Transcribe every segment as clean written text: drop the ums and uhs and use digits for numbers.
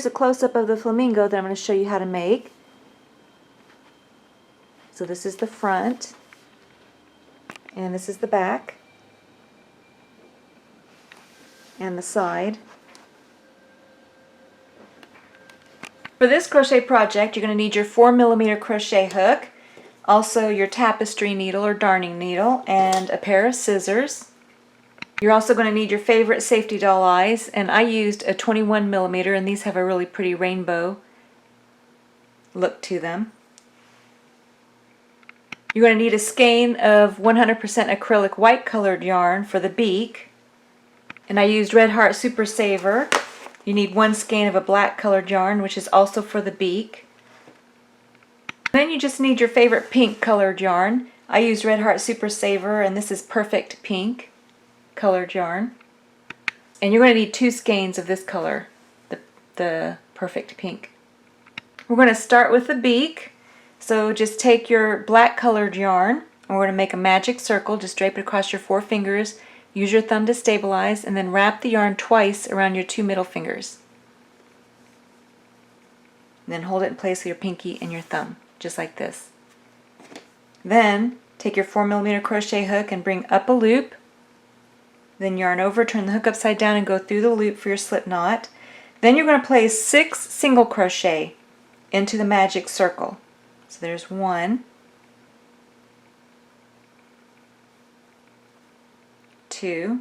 here's a close-up of the flamingo that I'm going to show you how to make. So this is the front, and this is the back, and the side. For this crochet project, you're going to need your 4mm crochet hook, also your tapestry needle or darning needle, and a pair of scissors. You're also going to need your favorite safety doll eyes, and I used a 21mm, and these have a really pretty rainbow look to them. You're going to need a skein of 100% acrylic white colored yarn for the beak, and I used Red Heart Super Saver. You need one skein of a black colored yarn, which is also for the beak. Then you just need your favorite pink colored yarn. I used Red Heart Super Saver, and this is Perfect Pink colored yarn. And you're going to need 2 skeins of this color, the Perfect Pink. We're going to start with the beak. So just take your black colored yarn, and we're going to make a magic circle. Just drape it across your 4 fingers, use your thumb to stabilize, and then wrap the yarn twice around your 2 middle fingers. And then hold it in place with your pinky and your thumb, just like this. Then take your 4mm crochet hook and bring up a loop. Then yarn over, turn the hook upside down, and go through the loop for your slip knot. Then you're going to place 6 single crochet into the magic circle. So there's 1, 2,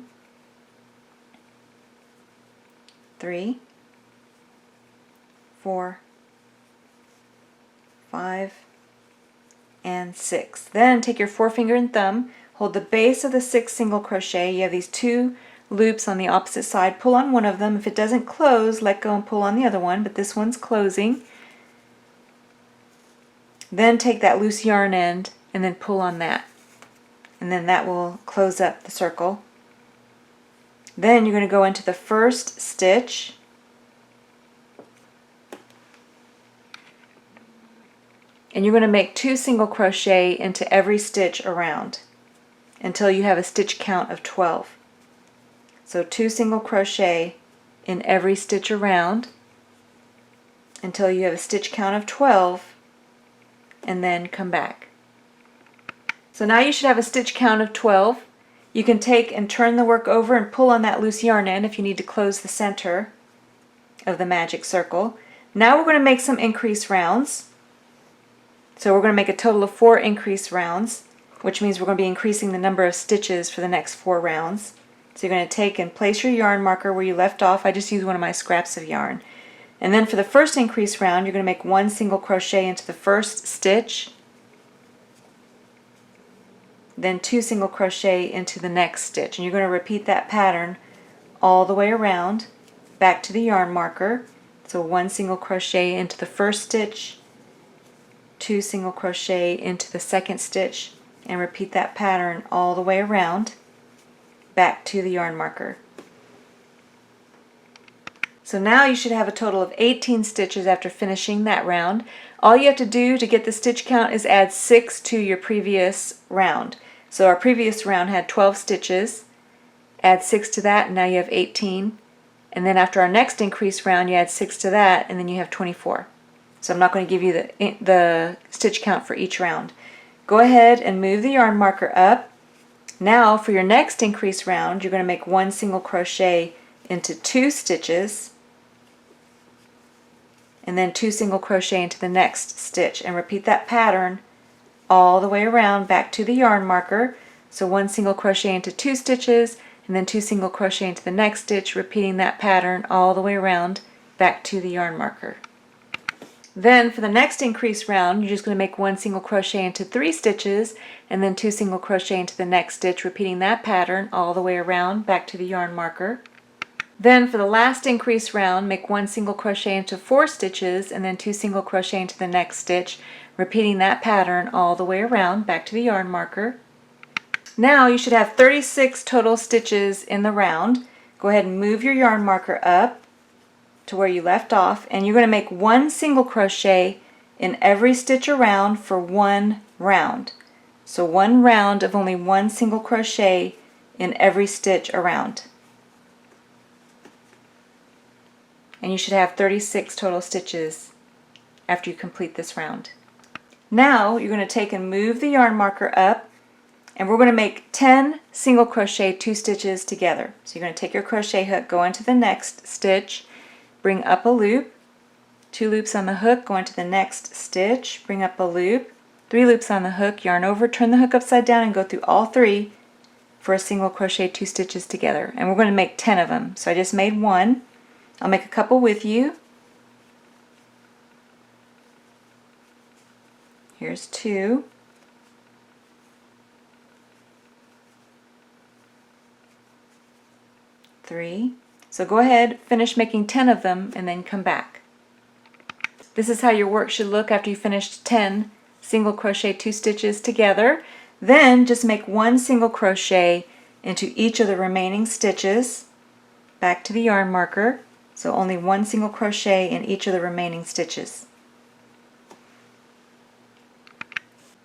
3, 4, 5, and 6. Then take your forefinger and thumb, hold the base of the 6 single crochet. You have these 2 loops on the opposite side. Pull on one of them. If it doesn't close, let go and pull on the other one, but this one's closing. Then take that loose yarn end and then pull on that. And then that will close up the circle. Then you're going to go into the first stitch. And you're going to make 2 single crochet into every stitch around until you have a stitch count of 12. So 2 single crochet in every stitch around until you have a stitch count of 12. And then come back. So now you should have a stitch count of 12. You can take and turn the work over and pull on that loose yarn end if you need to close the center of the magic circle. Now we're going to make some increase rounds. So we're going to make a total of 4 increase rounds, which means we're going to be increasing the number of stitches for the next 4 rounds. So you're going to take and place your yarn marker where you left off. I just used one of my scraps of yarn. And then for the first increase round, you're going to make 1 single crochet into the first stitch, then 2 single crochet into the next stitch. And you're going to repeat that pattern all the way around, back to the yarn marker. So 1 single crochet into the first stitch, 2 single crochet into the second stitch, and repeat that pattern all the way around, back to the yarn marker. So now you should have a total of 18 stitches after finishing that round. All you have to do to get the stitch count is add 6 to your previous round. So our previous round had 12 stitches. Add 6 to that, and now you have 18. And then after our next increase round, you add 6 to that, and then you have 24. So I'm not going to give you the stitch count for each round. Go ahead and move the yarn marker up. Now for your next increase round, you're going to make 1 single crochet into 2 stitches, and then 2 single crochet into the next stitch, and repeat that pattern all the way around back to the yarn marker. So 1 single crochet into 2 stitches, and then 2 single crochet into the next stitch, repeating that pattern all the way around back to the yarn marker. Then for the next increase round, you're just going to make 1 single crochet into 3 stitches, and then 2 single crochet into the next stitch, repeating that pattern all the way around back to the yarn marker. Then for the last increase round, make 1 single crochet into 4 stitches, and then 2 single crochet into the next stitch, repeating that pattern all the way around back to the yarn marker. Now you should have 36 total stitches in the round. Go ahead and move your yarn marker up to where you left off, and you're going to make 1 single crochet in every stitch around for 1 round. So 1 round of only 1 single crochet in every stitch around. and you should have 36 total stitches after you complete this round. Now you're going to take and move the yarn marker up, and we're going to make 10 single crochet 2 stitches together. So you're going to take your crochet hook, go into the next stitch, bring up a loop, 2 loops on the hook, go into the next stitch, bring up a loop, 3 loops on the hook, yarn over, turn the hook upside down, and go through all 3 for a single crochet 2 stitches together. And we're going to make 10 of them. So I just made 1. I'll make a couple with you. Here's 2. Three. So go ahead, finish making 10 of them, and then come back. This is how your work should look after you finished 10 single crochet 2 stitches together. Then just make 1 single crochet into each of the remaining stitches back to the yarn marker. So only 1 single crochet in each of the remaining stitches.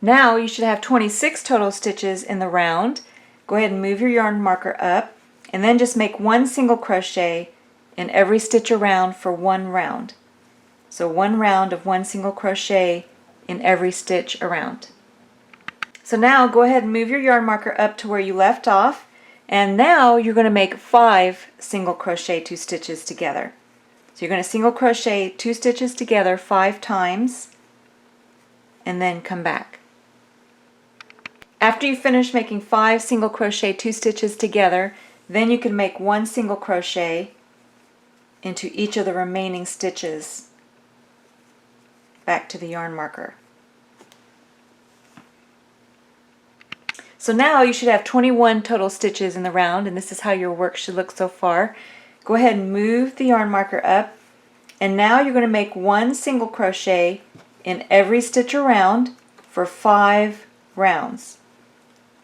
Now you should have 26 total stitches in the round. Go ahead and move your yarn marker up, and then just make 1 single crochet in every stitch around for 1 round. So 1 round of 1 single crochet in every stitch around. So now go ahead and move your yarn marker up to where you left off, and now you're going to make 5 single crochet 2 stitches together. So you're going to single crochet 2 stitches together 5 times, and then come back. After you finish making 5 single crochet 2 stitches together, then you can make 1 single crochet into each of the remaining stitches back to the yarn marker. So now you should have 21 total stitches in the round, and this is how your work should look so far. Go ahead and move the yarn marker up, and now you're going to make 1 single crochet in every stitch around for 5 rounds.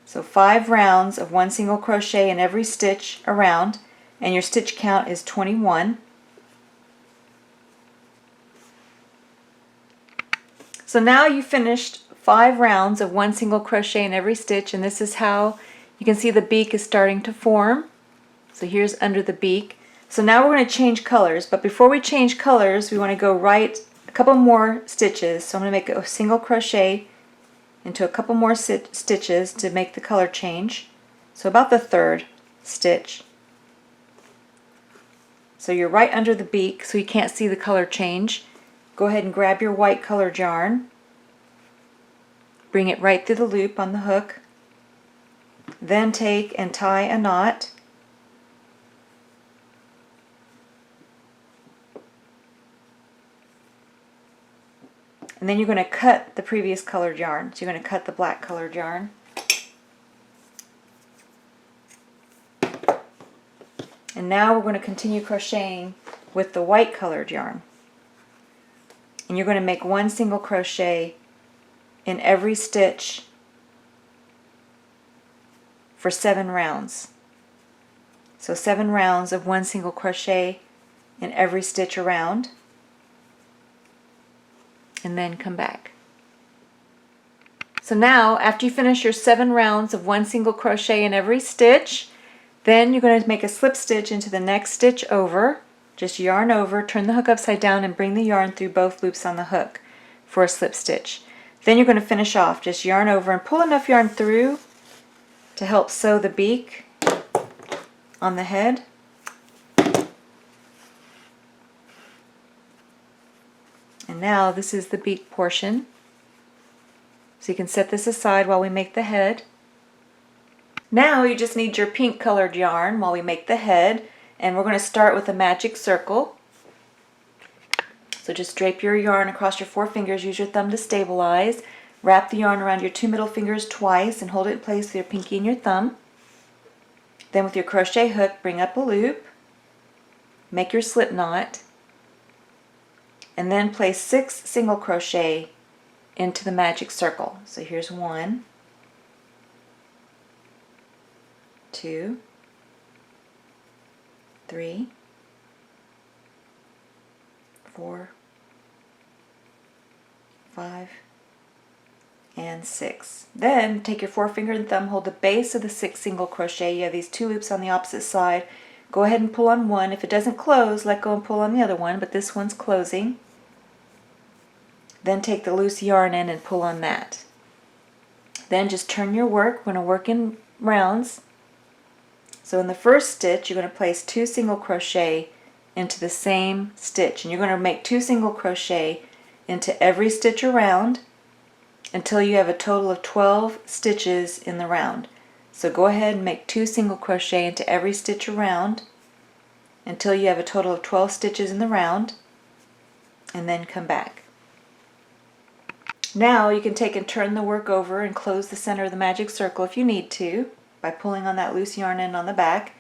So 5 rounds of 1 single crochet in every stitch around, and your stitch count is 21. So now you finished 5 rounds of 1 single crochet in every stitch, and this is how you can see the beak is starting to form. So here's under the beak. So now we're going to change colors, but before we change colors we want to go right a couple more stitches. So I'm going to make a single crochet into a couple more stitches to make the color change. So about the 3rd stitch. So you're right under the beak so you can't see the color change. Go ahead and grab your white colored yarn, bring it right through the loop on the hook, then take and tie a knot. And then you're going to cut the previous colored yarn. So you're going to cut the black colored yarn. And now we're going to continue crocheting with the white colored yarn. And you're going to make 1 single crochet in every stitch for 7 rounds. So 7 rounds of 1 single crochet in every stitch around, and then come back. So now after you finish your 7 rounds of 1 single crochet in every stitch, then you're going to make a slip stitch into the next stitch over. Just yarn over, turn the hook upside down, and bring the yarn through both loops on the hook for a slip stitch. Then you're going to finish off. Just yarn over and pull enough yarn through to help sew the beak on the head. And now this is the beak portion. So you can set this aside while we make the head. Now you just need your pink colored yarn while we make the head, and we're going to start with a magic circle. So just drape your yarn across your 4 fingers, use your thumb to stabilize, wrap the yarn around your 2 middle fingers twice and hold it in place with your pinky and your thumb. Then with your crochet hook, bring up a loop, make your slip knot, and then place 6 single crochet into the magic circle. So here's 1, 2, 3, 4, 5, and 6. Then take your 4 finger and thumb, hold the base of the 6 single crochet. You have these 2 loops on the opposite side. go ahead and pull on one. If it doesn't close, let go and pull on the other one, but this one's closing. Then take the loose yarn in and pull on that. Then just turn your work. We're going to work in rounds. So in the first stitch, you're going to place 2 single crochet into the same stitch, and you're going to make 2 single crochet into every stitch around until you have a total of 12 stitches in the round. So go ahead and make 2 single crochet into every stitch around until you have a total of 12 stitches in the round, and then come back. Now you can take and turn the work over and close the center of the magic circle if you need to by pulling on that loose yarn end on the back.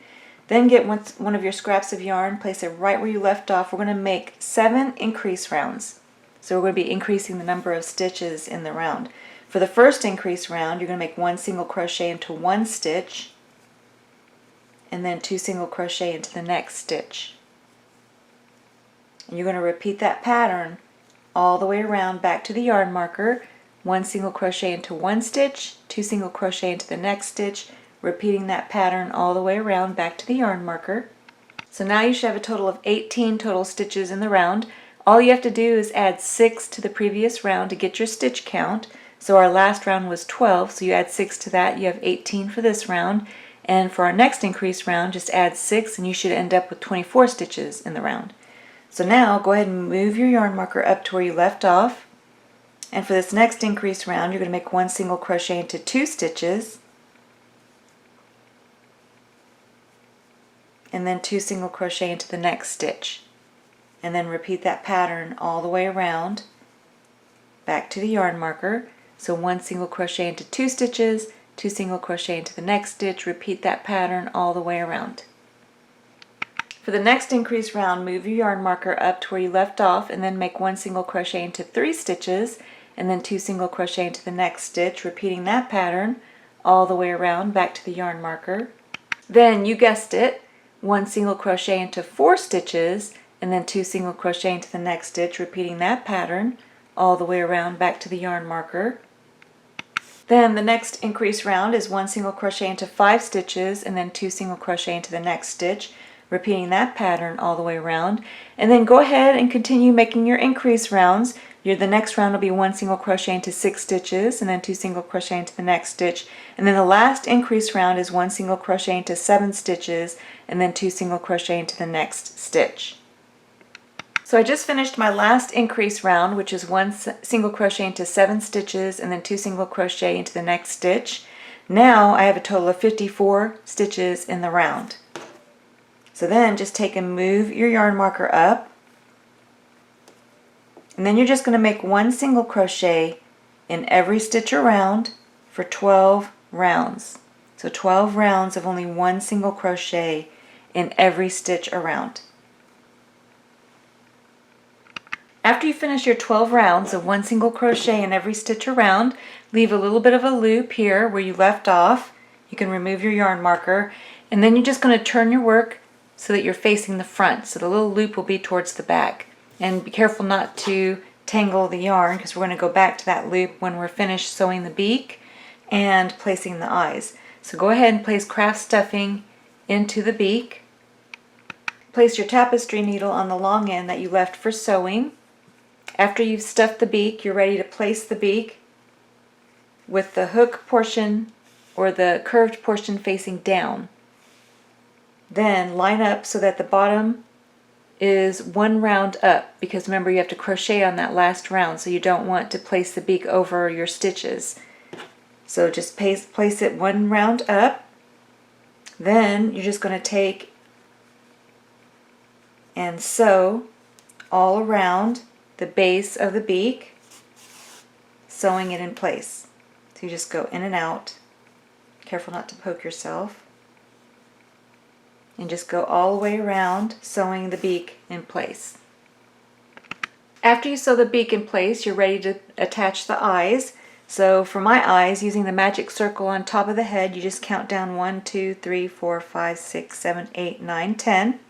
Then get one of your scraps of yarn, place it right where you left off. We're going to make 7 increase rounds. So we're going to be increasing the number of stitches in the round. For the first increase round, you're going to make 1 single crochet into 1 stitch, and then 2 single crochet into the next stitch. And you're going to repeat that pattern all the way around back to the yarn marker. 1 single crochet into 1 stitch, 2 single crochet into the next stitch, repeating that pattern all the way around back to the yarn marker. So now you should have a total of 18 total stitches in the round. All you have to do is add 6 to the previous round to get your stitch count. So our last round was 12, so you add 6 to that, you have 18 for this round. And for our next increase round, just add 6 and you should end up with 24 stitches in the round. So now go ahead and move your yarn marker up to where you left off. And for this next increase round, you're going to make 1 single crochet into 2 stitches, and then 2 single crochet into the next stitch. And then repeat that pattern all the way around back to the yarn marker. So 1 single crochet into 2 stitches, 2 single crochet into the next stitch, repeat that pattern all the way around. For the next increase round, move your yarn marker up to where you left off and then make 1 single crochet into 3 stitches and then 2 single crochet into the next stitch, repeating that pattern all the way around back to the yarn marker. Then, you guessed it, 1 single crochet into 4 stitches and then 2 single crochet into the next stitch, repeating that pattern all the way around back to the yarn marker. Then the next increase round is 1 single crochet into 5 stitches and then 2 single crochet into the next stitch, repeating that pattern all the way around. And then go ahead and continue making your increase rounds. The next round will be 1 single crochet into 6 stitches and then 2 single crochet into the next stitch. And then the last increase round is 1 single crochet into 7 stitches and then 2 single crochet into the next stitch. So I just finished my last increase round, which is 1 single crochet into 7 stitches and then 2 single crochet into the next stitch. Now I have a total of 54 stitches in the round. So then just take and move your yarn marker up, and then you're just going to make 1 single crochet in every stitch around for 12 rounds. So 12 rounds of only 1 single crochet in every stitch around. After you finish your 12 rounds of 1 single crochet in every stitch around, leave a little bit of a loop here where you left off. You can remove your yarn marker, and then you're just going to turn your work so that you're facing the front. So the little loop will be towards the back. And be careful not to tangle the yarn, because we're going to go back to that loop when we're finished sewing the beak and placing the eyes. So go ahead and place craft stuffing into the beak. Place your tapestry needle on the long end that you left for sewing. After you've stuffed the beak, you're ready to place the beak with the hook portion or the curved portion facing down. Then line up so that the bottom is 1 round up, because remember you have to crochet on that last round, so you don't want to place the beak over your stitches. So just place it 1 round up. Then you're just going to take and sew all around the base of the beak, sewing it in place. So you just go in and out, careful not to poke yourself, and just go all the way around sewing the beak in place. After you sew the beak in place, you're ready to attach the eyes. So for my eyes, using the magic circle on top of the head, you just count down 1, 2, 3, 4, 5, 6, 7, 8, 9, 10.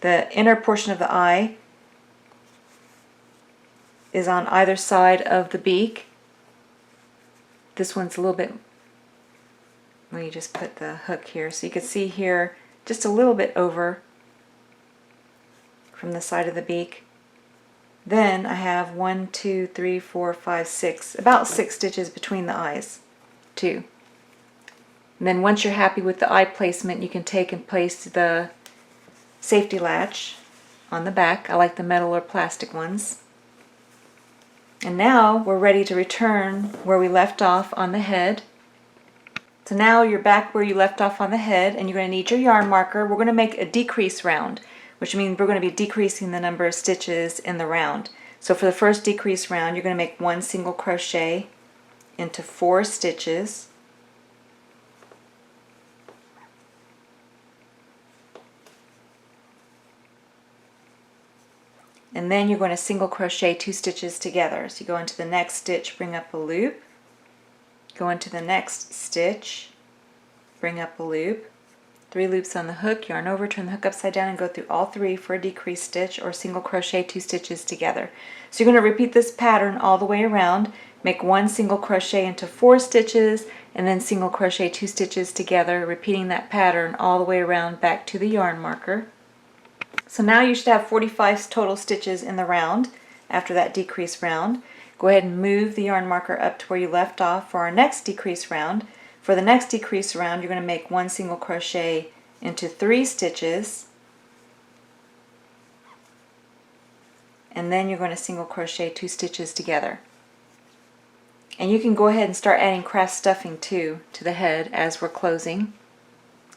The inner portion of the eye is on either side of the beak. This one's a little bit, let me just put the hook here so you can see here just a little bit over from the side of the beak. Then I have 1, 2, 3, 4, 5, 6, about 6 stitches between the eyes, 2. And then once you're happy with the eye placement, you can take and place the safety latch on the back. I like the metal or plastic ones. And now we're ready to return where we left off on the head. So now you're back where you left off on the head, and you're going to need your yarn marker. We're going to make a decrease round, which means we're going to be decreasing the number of stitches in the round. So for the first decrease round, you're going to make 1 single crochet into 4 stitches. And then you're going to single crochet 2 stitches together. So you go into the next stitch, bring up a loop, go into the next stitch, bring up a loop, 3 loops on the hook, yarn over, turn the hook upside down, and go through all 3 for a decrease stitch, or single crochet 2 stitches together. So you're going to repeat this pattern all the way around, make 1 single crochet into 4 stitches, and then single crochet 2 stitches together, repeating that pattern all the way around back to the yarn marker. So now you should have 45 total stitches in the round after that decrease round. Go ahead and move the yarn marker up to where you left off for our next decrease round. For the next decrease round, you're going to make 1 single crochet into 3 stitches, and then you're going to single crochet 2 stitches together. And you can go ahead and start adding craft stuffing too to the head as we're closing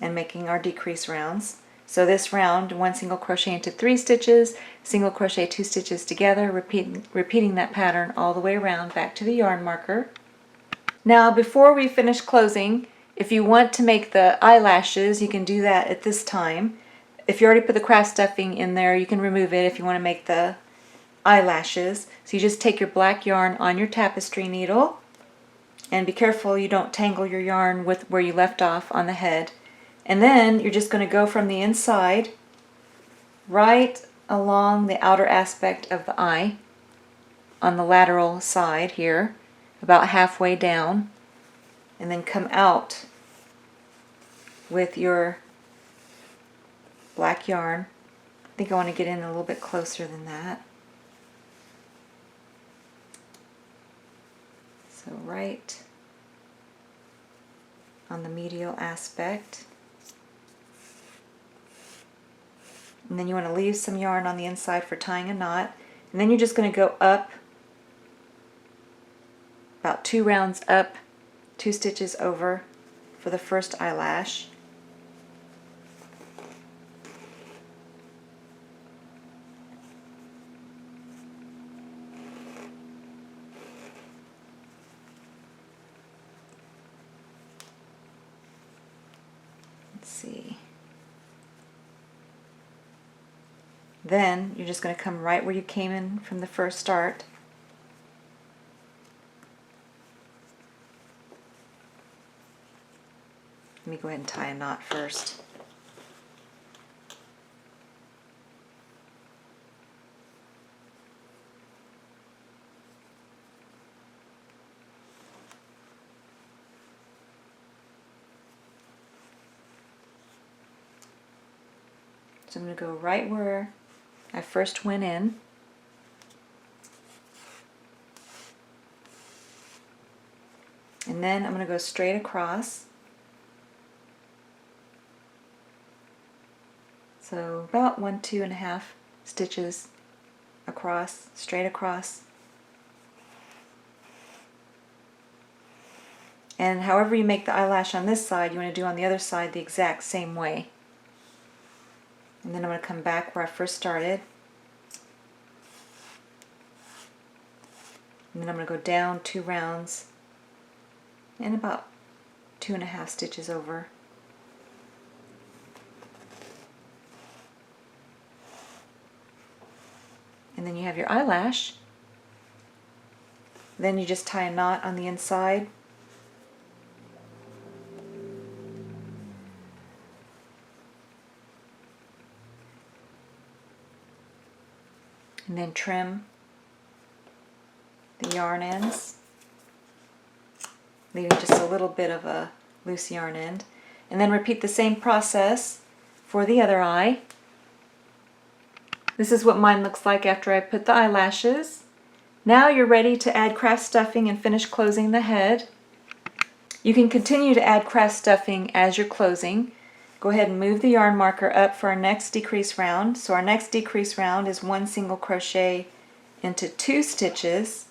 and making our decrease rounds. So this round, 1 single crochet into 3 stitches, single crochet 2 stitches together, repeating that pattern all the way around back to the yarn marker. Now before we finish closing, if you want to make the eyelashes, you can do that at this time. If you already put the craft stuffing in there, you can remove it if you want to make the eyelashes. So you just take your black yarn on your tapestry needle, and be careful you don't tangle your yarn with where you left off on the head. And then you're just going to go from the inside right along the outer aspect of the eye on the lateral side here, about halfway down, and then come out with your black yarn. I think I want to get in a little bit closer than that. So right on the medial aspect. And then you want to leave some yarn on the inside for tying a knot. And then you're just going to go up about 2 rounds up, 2 stitches over for the first eyelash. Let's see. Then you're just going to come right where you came in from the first start. Let me go ahead and tie a knot first. So I'm going to go right where I first went in. And then I'm going to go straight across. So about 1, 2.5 stitches across, straight across. And however you make the eyelash on this side, you want to do on the other side the exact same way. And then I'm going to come back where I first started. And then I'm going to go down 2 rounds and about 2.5 stitches over. And then you have your eyelash. Then you just tie a knot on the inside. And then trim the yarn ends, leaving just a little bit of a loose yarn end. And then repeat the same process for the other eye. This is what mine looks like after I put the eyelashes. Now you're ready to add craft stuffing and finish closing the head. You can continue to add craft stuffing as you're closing. Go ahead and move the yarn marker up for our next decrease round. So our next decrease round is 1 single crochet into 2 stitches,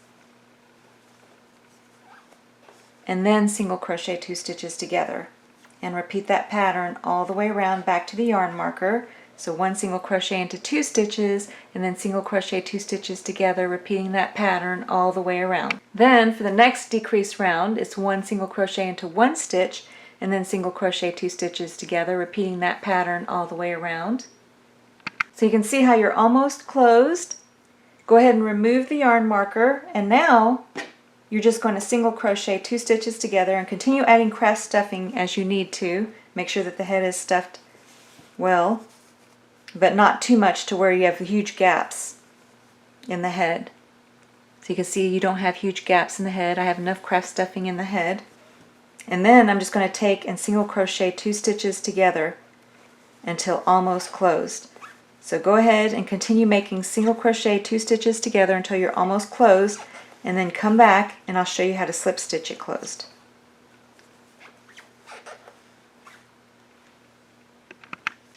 and then single crochet 2 stitches together. And repeat that pattern all the way around back to the yarn marker. So 1 single crochet into 2 stitches, and then single crochet 2 stitches together, repeating that pattern all the way around. Then for the next decrease round, it's 1 single crochet into 1 stitch, and then single crochet 2 stitches together, repeating that pattern all the way around. So you can see how you're almost closed. Go ahead and remove the yarn marker, and now you're just going to single crochet 2 stitches together and continue adding craft stuffing as you need to. Make sure that the head is stuffed well, but not too much to where you have huge gaps in the head. So you can see you don't have huge gaps in the head. I have enough craft stuffing in the head. And then I'm just going to take and single crochet 2 stitches together until almost closed. So go ahead and continue making single crochet 2 stitches together until you're almost closed, and then come back and I'll show you how to slip stitch it closed.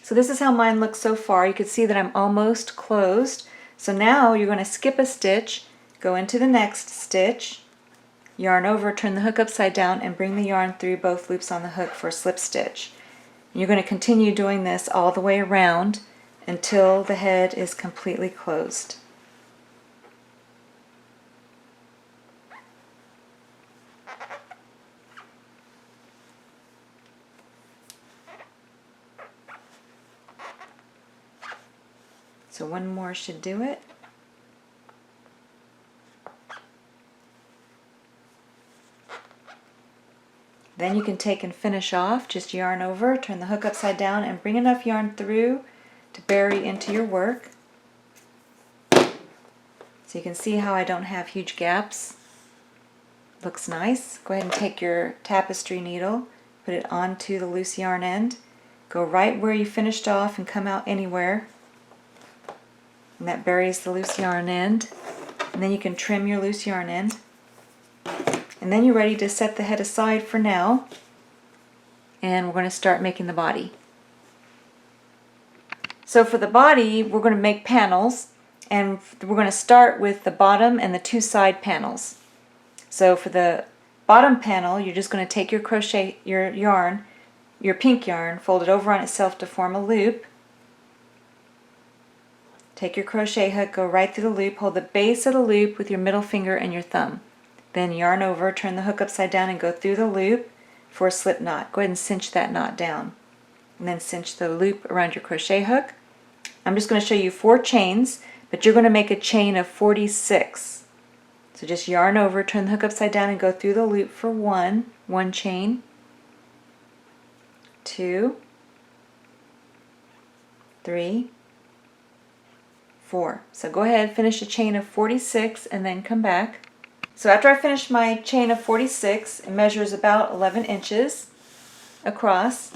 So this is how mine looks so far. You can see that I'm almost closed. So now you're going to skip a stitch, go into the next stitch, yarn over, turn the hook upside down, and bring the yarn through both loops on the hook for a slip stitch. And you're going to continue doing this all the way around until the head is completely closed. So one more should do it. Then you can take and finish off, just yarn over, turn the hook upside down, and bring enough yarn through to bury into your work. So you can see how I don't have huge gaps. Looks nice. Go ahead and take your tapestry needle, put it onto the loose yarn end, go right where you finished off and come out anywhere. And that buries the loose yarn end. And then you can trim your loose yarn end. And then you're ready to set the head aside for now. And we're going to start making the body. So for the body, we're going to make panels. And we're going to start with the bottom and the 2 side panels. So for the bottom panel, you're just going to take your crochet, your yarn, your pink yarn, fold it over on itself to form a loop. Take your crochet hook, go right through the loop, hold the base of the loop with your middle finger and your thumb. Then yarn over, turn the hook upside down and go through the loop for a slip knot. Go ahead and cinch that knot down. And then cinch the loop around your crochet hook. I'm just going to show you 4 chains, but you're going to make a chain of 46. So just yarn over, turn the hook upside down and go through the loop for one chain, 2, 3, 4. So go ahead, finish a chain of 46 and then come back. So after I finish my chain of 46, it measures about 11 inches across.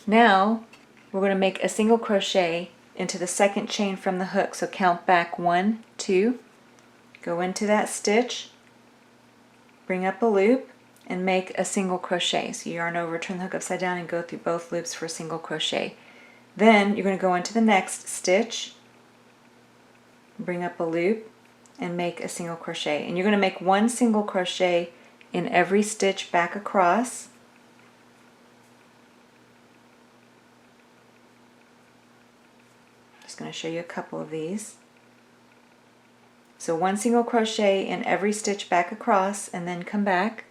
Now we're going to make a single crochet into the second chain from the hook. So count back 1, 2, go into that stitch, bring up a loop, and make a single crochet. So you yarn over, turn the hook upside down, and go through both loops for a single crochet. Then you're going to go into the next stitch, bring up a loop, and make a single crochet. And you're going to make 1 single crochet in every stitch back across. Just going to show you a couple of these. So 1 single crochet in every stitch back across, and then come back.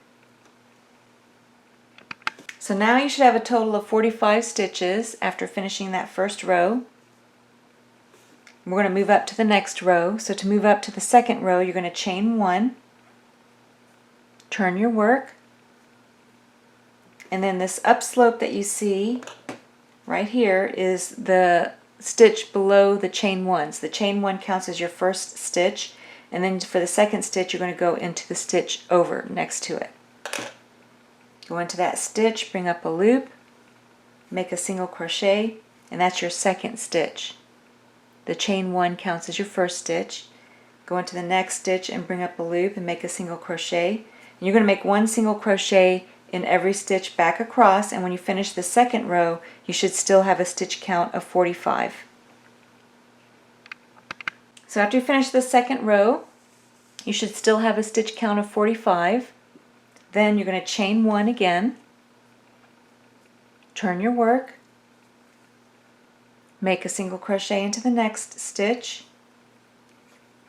So now you should have a total of 45 stitches after finishing that first row. We're going to move up to the next row. So to move up to the second row, you're going to chain 1, turn your work, and then this upslope that you see right here is the stitch below the chain 1. So the chain 1 counts as your first stitch, and then for the second stitch you're going to go into the stitch over next to it. Go into that stitch, bring up a loop, make a single crochet, and that's your second stitch. The chain 1 counts as your first stitch. Go into the next stitch and bring up a loop and make a single crochet. And you're going to make 1 single crochet in every stitch back across, and when you finish the second row you should still have a stitch count of 45. So after you finish the second row you should still have a stitch count of 45. Then you're going to chain 1 again, turn your work, make a single crochet into the next stitch,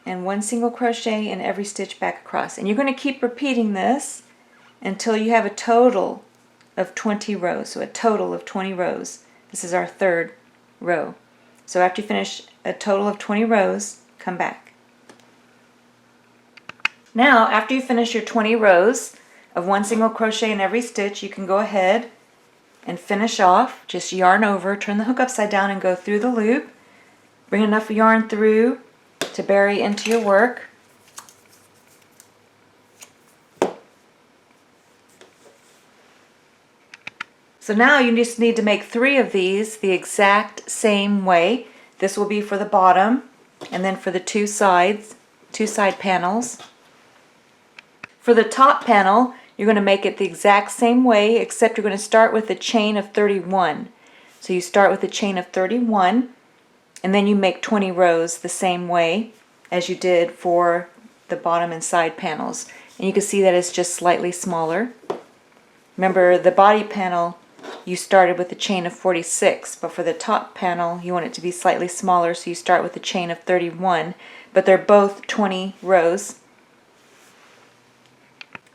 and 1 single crochet in every stitch back across. And you're going to keep repeating this until you have a total of 20 rows. So a total of 20 rows. This is our third row. So after you finish a total of 20 rows, come back. Now after you finish your 20 rows of 1 single crochet in every stitch, you can go ahead and finish off. Just yarn over, turn the hook upside down and go through the loop. Bring enough yarn through to bury into your work. So now you just need to make 3 of these the exact same way. This will be for the bottom, and then for the two side panels. For the top panel, you're going to make it the exact same way, except you're going to start with a chain of 31. So you start with a chain of 31, and then you make 20 rows the same way as you did for the bottom and side panels. And you can see that it's just slightly smaller. Remember, the body panel you started with a chain of 46, but for the top panel you want it to be slightly smaller, so you start with a chain of 31, but they're both 20 rows.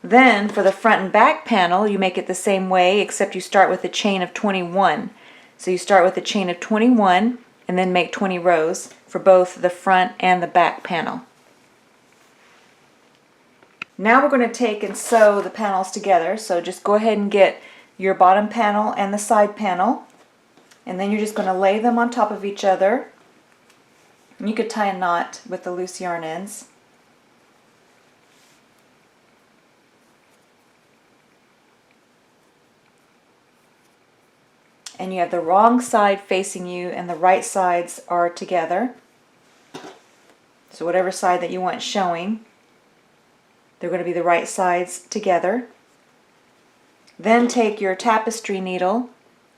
Then for the front and back panel you make it the same way, except you start with a chain of 21. So you start with a chain of 21 and then make 20 rows for both the front and the back panel. Now we're going to take and sew the panels together. So just go ahead and get your bottom panel and the side panel, and then you're just going to lay them on top of each other. And you could tie a knot with the loose yarn ends. And you have the wrong side facing you and the right sides are together. So whatever side that you want showing, they're going to be the right sides together. Then take your tapestry needle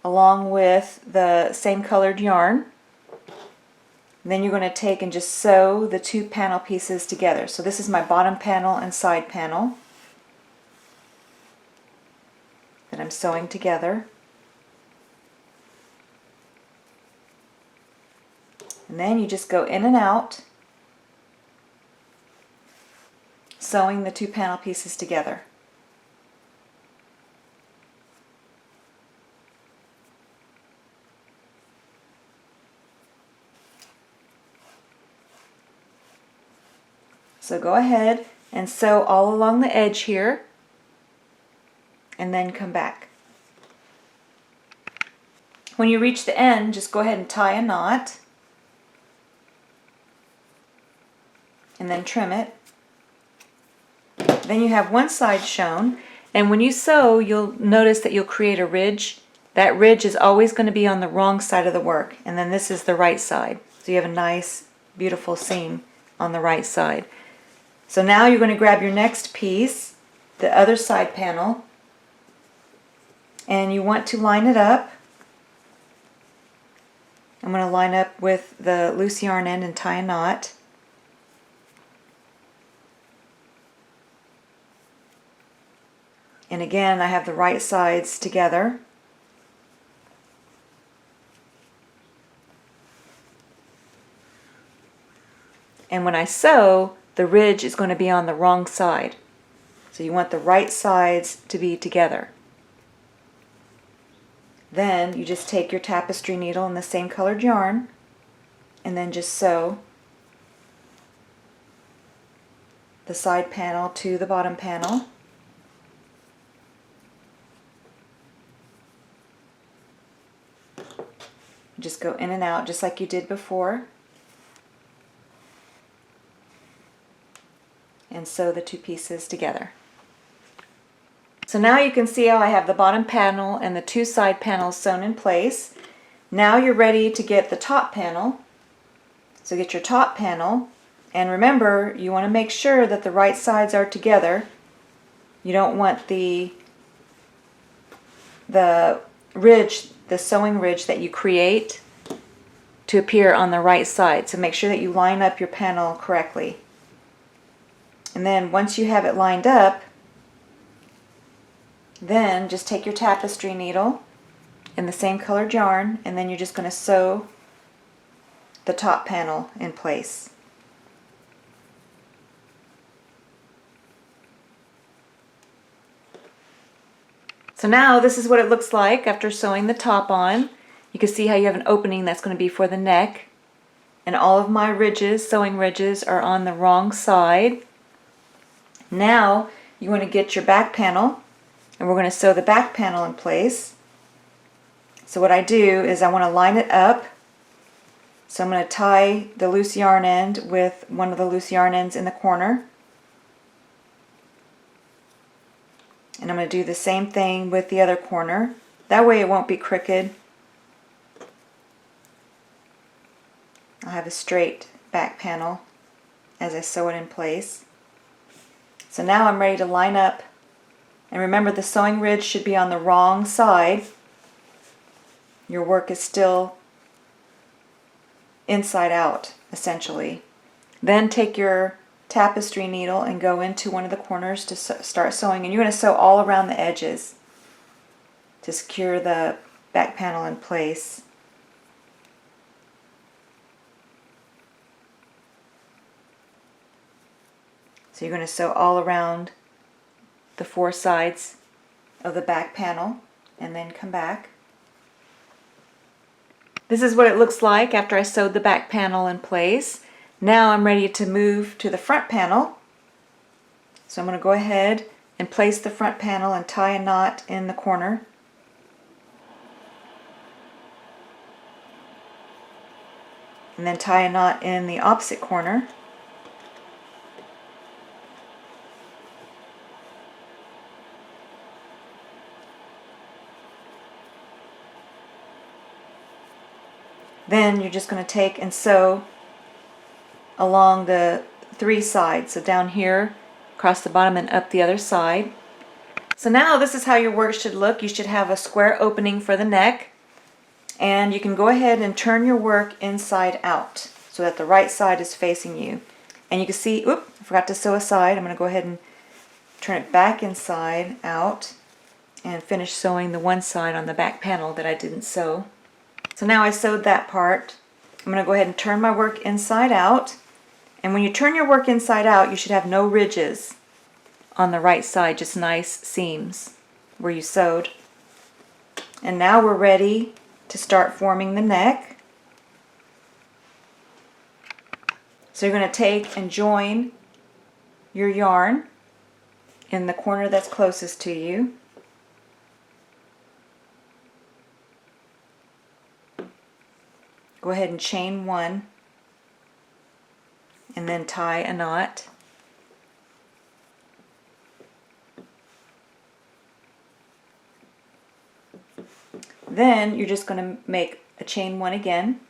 along with the same colored yarn. And then you're going to take and just sew the 2 panel pieces together. So this is my bottom panel and side panel that I'm sewing together. And then you just go in and out, sewing the 2 panel pieces together. So go ahead and sew all along the edge here, and then come back. When you reach the end, just go ahead and tie a knot, and then trim it. Then you have one side shown, and when you sew you'll notice that you'll create a ridge. That ridge is always going to be on the wrong side of the work, and then this is the right side. So you have a nice beautiful seam on the right side. So now you're going to grab your next piece, the other side panel, and you want to line it up. I'm going to line up with the loose yarn end and tie a knot. And again, I have the right sides together. And when I sew, the ridge is going to be on the wrong side. So you want the right sides to be together. Then you just take your tapestry needle and the same colored yarn, and then just sew the side panel to the bottom panel. Just go in and out just like you did before, and sew the 2 pieces together. So now you can see how I have the bottom panel and the two side panels sewn in place. Now you're ready to get the top panel. So get your top panel, and remember, you want to make sure that the right sides are together. You don't want the ridge, the sewing ridge that you create, to appear on the right side. So make sure that you line up your panel correctly. And then once you have it lined up, then just take your tapestry needle in the same colored yarn, and then you're just going to sew the top panel in place. So now this is what it looks like after sewing the top on. You can see how you have an opening that's going to be for the neck, and all of my ridges, sewing ridges, are on the wrong side. Now you want to get your back panel, and we're going to sew the back panel in place. So what I do is I want to line it up. So I'm going to tie the loose yarn end with one of the loose yarn ends in the corner. And I'm going to do the same thing with the other corner. That way it won't be crooked. I'll have a straight back panel as I sew it in place. So now I'm ready to line up. And remember, the sewing ridge should be on the wrong side. Your work is still inside out, essentially. Then take your tapestry needle and go into one of the corners to start sewing, and you're going to sew all around the edges to secure the back panel in place. So you're going to sew all around the four sides of the back panel and then come back. This is what it looks like after I sewed the back panel in place. Now I'm ready to move to the front panel. So I'm going to go ahead and place the front panel and tie a knot in the corner. And then tie a knot in the opposite corner. Then you're just going to take and sew along the three sides. So down here, across the bottom, and up the other side. So now this is how your work should look. You should have a square opening for the neck. And you can go ahead and turn your work inside out so that the right side is facing you. And you can see, I forgot to sew a side. I'm going to go ahead and turn it back inside out and finish sewing the one side on the back panel that I didn't sew. So now I sewed that part. I'm going to go ahead and turn my work inside out. And when you turn your work inside out, you should have no ridges on the right side, just nice seams where you sewed. And now we're ready to start forming the neck. So you're going to take and join your yarn in the corner that's closest to you. Go ahead and chain one and then tie a knot. Then you're just going to make a chain one again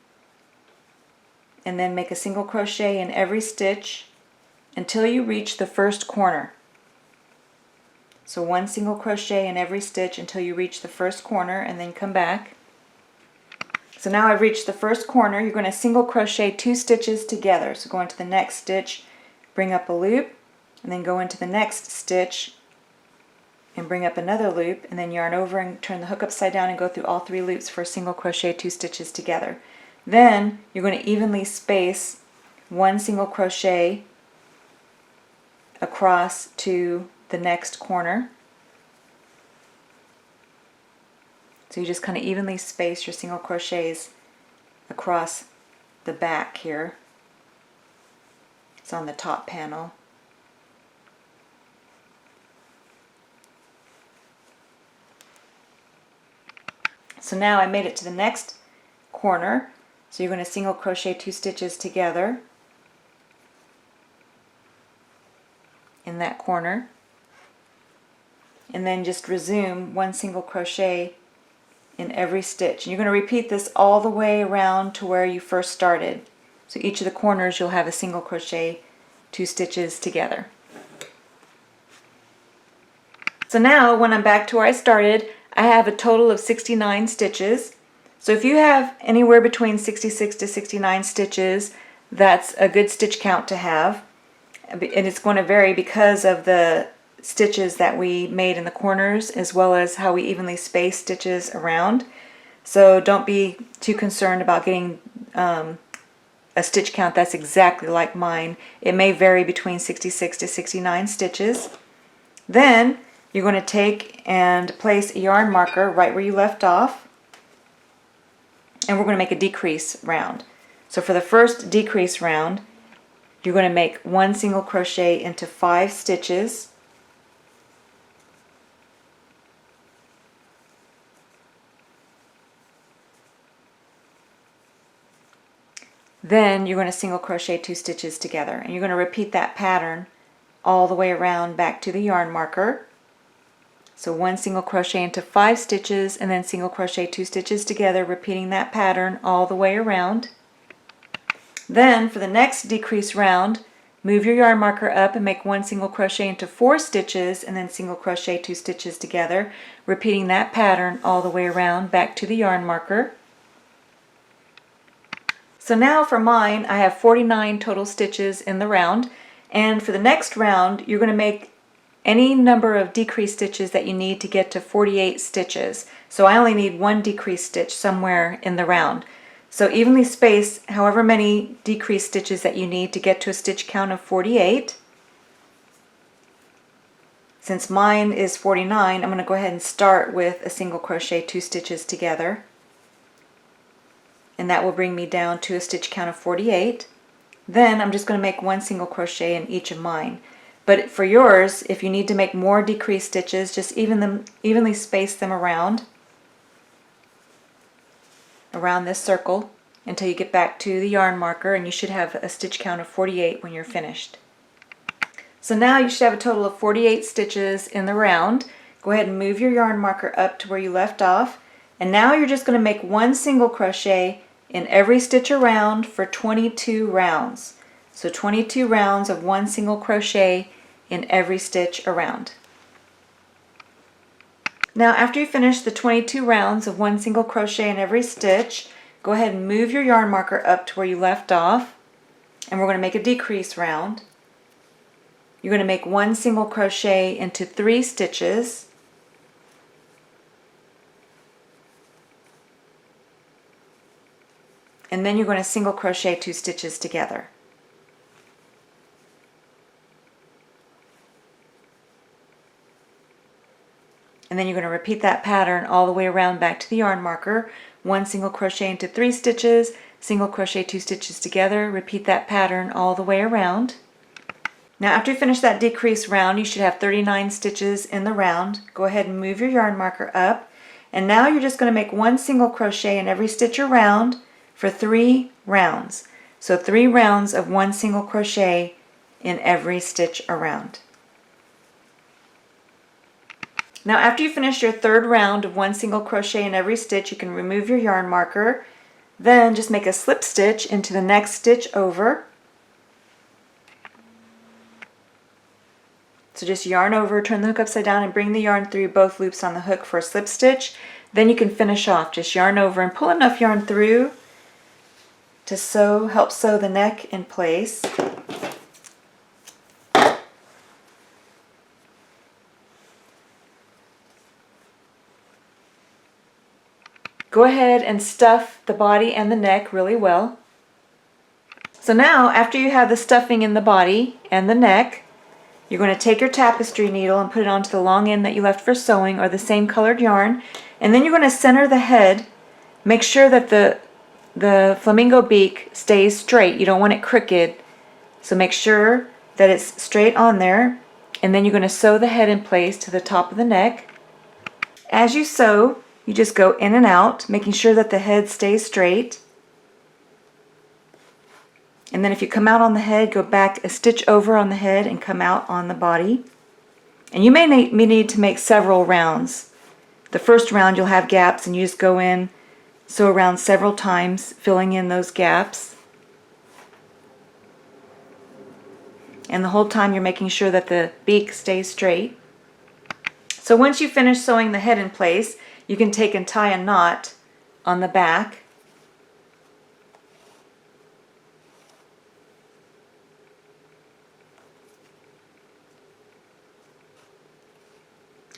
and then make a single crochet in every stitch until you reach the first corner. So one single crochet in every stitch until you reach the first corner, and then come back. So now I've reached the first corner. You're going to single crochet 2 stitches together. So go into the next stitch, bring up a loop, and then go into the next stitch and bring up another loop, and then yarn over and turn the hook upside down and go through all 3 loops for a single crochet 2 stitches together. Then you're going to evenly space 1 single crochet across to the next corner. So you just kind of evenly space your single crochets across the back here. It's on the top panel. So now I made it to the next corner. So you're going to single crochet 2 stitches together in that corner. and then just resume 1 single crochet in every stitch. And you're going to repeat this all the way around to where you first started. So each of the corners you'll have a single crochet, 2 stitches together. So now when I'm back to where I started, I have a total of 69 stitches. So if you have anywhere between 66 to 69 stitches, that's a good stitch count to have. And it's going to vary because of the stitches that we made in the corners, as well as how we evenly space stitches around. So don't be too concerned about getting a stitch count that's exactly like mine. It may vary between 66 to 69 stitches. Then you're going to take and place a yarn marker right where you left off, and we're going to make a decrease round. So for the first decrease round, you're going to make 1 single crochet into 5 stitches. Then you're going to single crochet 2 stitches together, and you're going to repeat that pattern all the way around back to the yarn marker. So 1 single crochet into 5 stitches, and then single crochet 2 stitches together, repeating that pattern all the way around. Then for the next decrease round, move your yarn marker up and make 1 single crochet into 4 stitches, and then single crochet 2 stitches together, repeating that pattern all the way around back to the yarn marker. So now for mine, I have 49 total stitches in the round, and for the next round you're going to make any number of decrease stitches that you need to get to 48 stitches. So I only need 1 decrease stitch somewhere in the round. So evenly space however many decrease stitches that you need to get to a stitch count of 48. Since mine is 49, I'm going to go ahead and start with a single crochet 2 stitches together. And that will bring me down to a stitch count of 48. Then I'm just going to make 1 single crochet in each of mine. But for yours, if you need to make more decrease stitches, just evenly space them around this circle until you get back to the yarn marker, and you should have a stitch count of 48 when you're finished. So now you should have a total of 48 stitches in the round. Go ahead and move your yarn marker up to where you left off, and now you're just going to make 1 single crochet in every stitch around for 22 rounds. So 22 rounds of 1 single crochet in every stitch around. Now after you finish the 22 rounds of 1 single crochet in every stitch, go ahead and move your yarn marker up to where you left off, and we're going to make a decrease round. You're going to make 1 single crochet into 3 stitches, and then you're going to single crochet 2 stitches together. And then you're going to repeat that pattern all the way around back to the yarn marker. 1 single crochet into 3 stitches, single crochet 2 stitches together, repeat that pattern all the way around. Now after you finish that decrease round, you should have 39 stitches in the round. Go ahead and move your yarn marker up, and now you're just going to make 1 single crochet in every stitch around for 3 rounds. So 3 rounds of 1 single crochet in every stitch around. Now after you finish your 3rd round of 1 single crochet in every stitch, you can remove your yarn marker. Then just make a slip stitch into the next stitch over. So just yarn over, turn the hook upside down, and bring the yarn through both loops on the hook for a slip stitch. Then you can finish off. Just yarn over and pull enough yarn through to help sew the neck in place. Go ahead and stuff the body and the neck really well. So now, after you have the stuffing in the body and the neck, you're going to take your tapestry needle and put it onto the long end that you left for sewing, or the same colored yarn, and then you're going to center the head. Make sure that the flamingo beak stays straight. You don't want it crooked, so make sure that it's straight on there, and then you're going to sew the head in place to the top of the neck. As you sew, you just go in and out, making sure that the head stays straight. And then if you come out on the head, go back a stitch over on the head and come out on the body. And you may need to make several rounds. The first round you'll have gaps and you just go in, sew around several times, filling in those gaps. And the whole time you're making sure that the beak stays straight. So once you finish sewing the head in place, you can take and tie a knot on the back.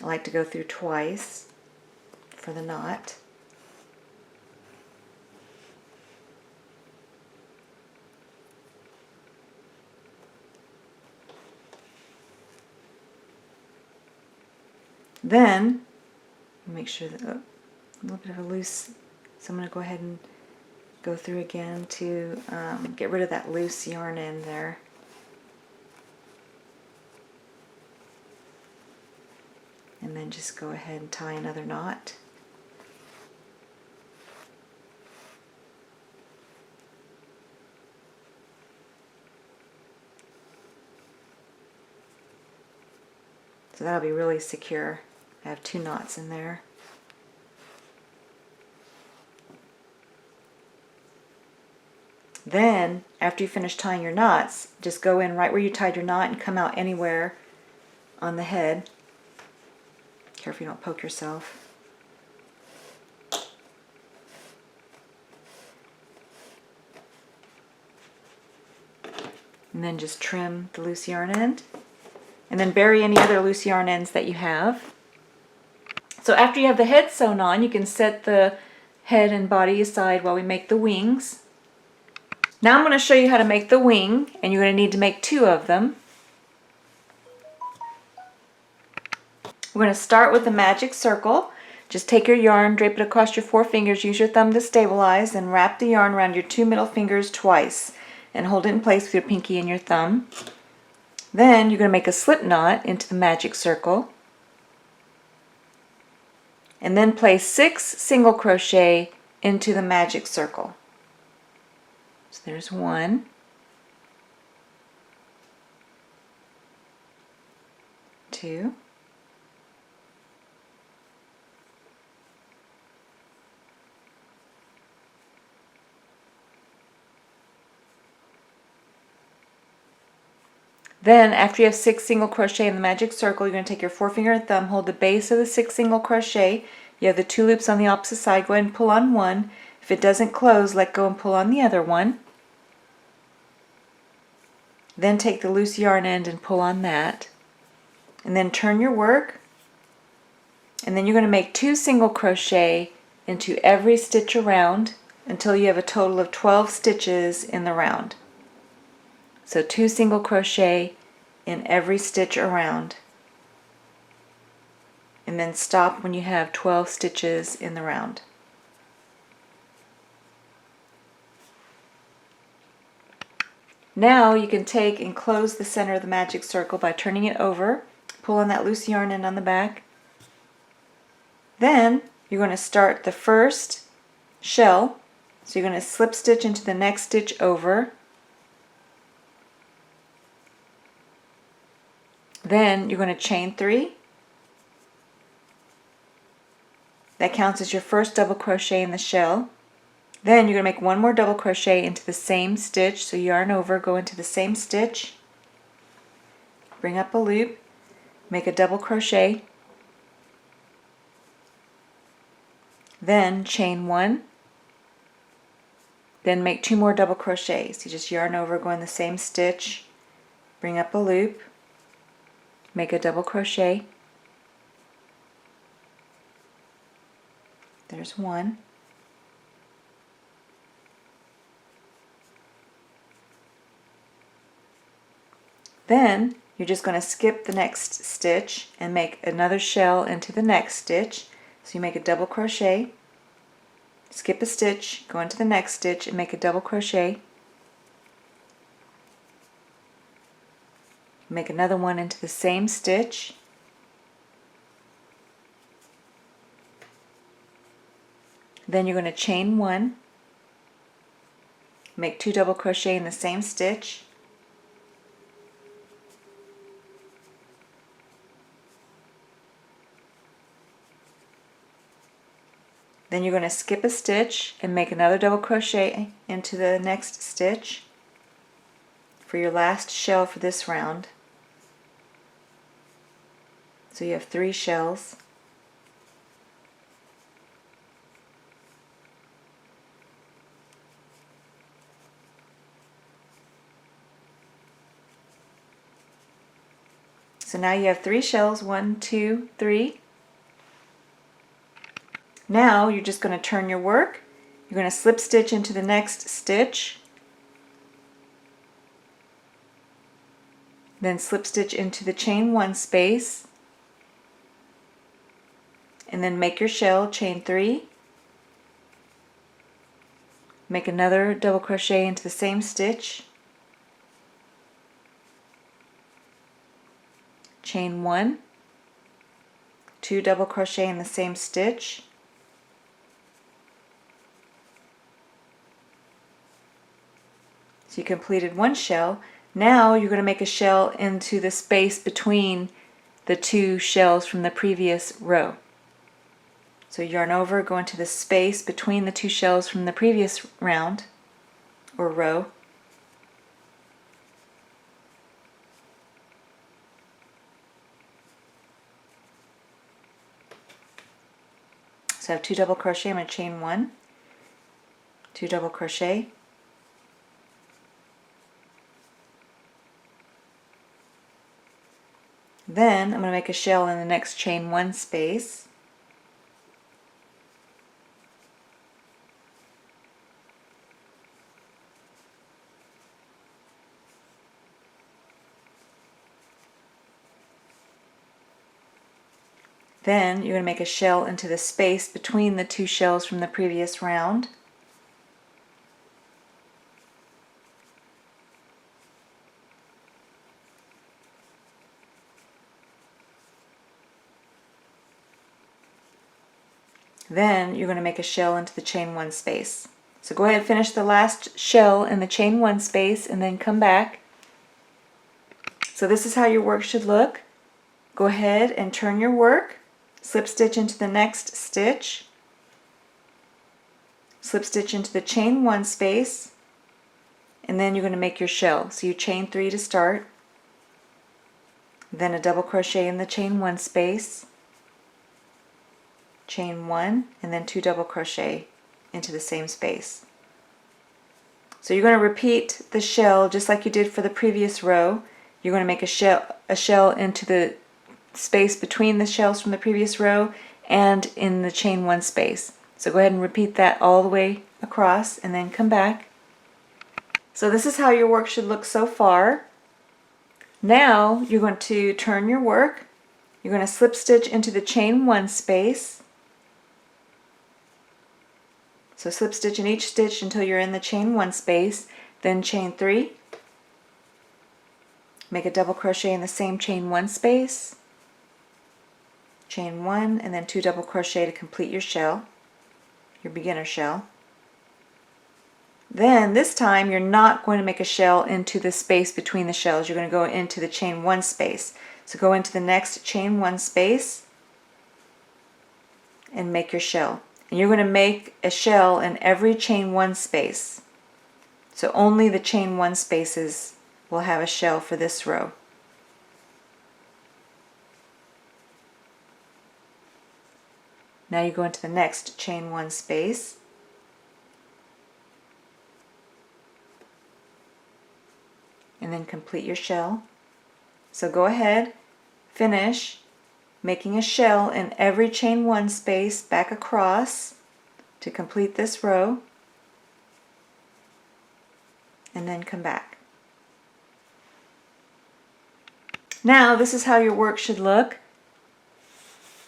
I like to go through twice for the knot. Then, make sure that, a little bit of a loose, so I'm going to go ahead and go through again to get rid of that loose yarn end there. And then just go ahead and tie another knot. So that'll be really secure. I have 2 knots in there. Then, after you finish tying your knots, just go in right where you tied your knot and come out anywhere on the head. Careful you don't poke yourself. And then just trim the loose yarn end. And then bury any other loose yarn ends that you have. So after you have the head sewn on, you can set the head and body aside while we make the wings. Now I'm going to show you how to make the wing, and you're going to need to make 2 of them. We're going to start with the magic circle. Just take your yarn, drape it across your 4 fingers, use your thumb to stabilize, and wrap the yarn around your 2 middle fingers twice, and hold it in place with your pinky and your thumb. Then you're going to make a slip knot into the magic circle, and then place 6 single crochet into the magic circle. So there's 1, 2, 'Then after you have 6 single crochet in the magic circle, you're going to take your forefinger and thumb, hold the base of the 6 single crochet. You have the 2 loops on the opposite side. Go ahead and pull on one. If it doesn't close, let go and pull on the other one. Then take the loose yarn end and pull on that. And then turn your work. And then you're going to make 2 single crochet into every stitch around until you have a total of 12 stitches in the round. So 2 single crochet in every stitch around. And then stop when you have 12 stitches in the round. Now you can take and close the center of the magic circle by turning it over. Pull on that loose yarn end on the back. Then you're going to start the first shell. So you're going to slip stitch into the next stitch over. Then you're going to chain 3. That counts as your first double crochet in the shell. Then you're going to make 1 more double crochet into the same stitch. So yarn over, go into the same stitch, bring up a loop, make a double crochet, then chain 1, then make 2 more double crochets. You just yarn over, go in the same stitch, bring up a loop, make a double crochet. There's 1. Then you're just going to skip the next stitch and make another shell into the next stitch. So you make a double crochet, skip a stitch, go into the next stitch and make a double crochet. Make another one into the same stitch. Then you're going to chain 1, make 2 double crochet in the same stitch, Then you're going to skip a stitch and make another double crochet into the next stitch for your last shell for this round. So you have 3 shells. So now you have 3 shells, 1, 2, 3. Now you're just going to turn your work. You're going to slip stitch into the next stitch, then slip stitch into the chain 1 space, and then make your shell, chain 3, make another double crochet into the same stitch, chain 1, 2 double crochet in the same stitch, so you completed 1 shell. Now you're going to make a shell into the space between the 2 shells from the previous row. So yarn over, go into the space between the 2 shells from the previous round or row. So I have 2 double crochet, I'm going to chain 1, 2 double crochet, then I'm going to make a shell in the next chain 1 space, then you're going to make a shell into the space between the 2 shells from the previous round. Then you're going to make a shell into the chain 1 space. So go ahead and finish the last shell in the chain 1 space and then come back. So this is how your work should look. Go ahead and turn your work, slip stitch into the next stitch, slip stitch into the chain 1 space, and then you're going to make your shell. So you chain 3 to start, then a double crochet in the chain 1 space, chain 1, and then 2 double crochet into the same space. So you're going to repeat the shell just like you did for the previous row. You're going to make a shell into the space between the shells from the previous row and in the chain 1 space. So go ahead and repeat that all the way across and then come back. So this is how your work should look so far. Now you're going to turn your work. You're going to slip stitch into the chain 1 space. So slip stitch in each stitch until you're in the chain 1 space, then chain 3. Make a double crochet in the same chain 1 space, chain 1, and then 2 double crochet to complete your shell, your beginner shell. Then this time you're not going to make a shell into the space between the shells. You're going to go into the chain 1 space. So go into the next chain 1 space and make your shell. And you're going to make a shell in every chain 1 space. So only the chain 1 spaces will have a shell for this row. Now you go into the next chain 1 space, and then complete your shell. So go ahead, finish making a shell in every chain 1 space back across to complete this row, and then come back. Now this is how your work should look.